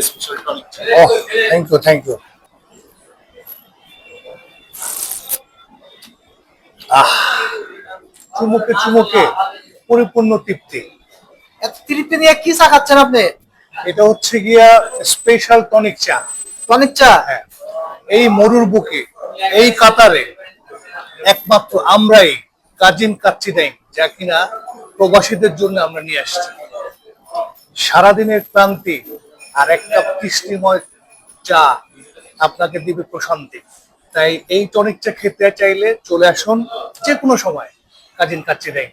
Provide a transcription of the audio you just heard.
Special tonic চা। ও, thank you, thank you. আহ, চুমুকে চুমুকে পরিপূর্ণ তৃপ্তি। এত তৃপ্তি নিয়ে কি চা খাচ্ছেন আপনি? এটা হচ্ছে গিয়া স্পেশাল টনিক চা। টনিক চা? হ্যাঁ, এই মরুর বুকে, এই কাতারে একমাত্র আমরাই কাজিন কাচ্চি দেই, যা কিনা প্রবাসীদের জন্য আমরা নিয়ে আসছি। সারাদিনের ক্লান্তি আর এক কাপ তৃষ্টিময় চা আপনাকে দিবে প্রশান্তি। তাই এই টনিক চা খেতে চাইলে চলে আসুন যে কোনো সময় কাজিন কাচ্চি দেই।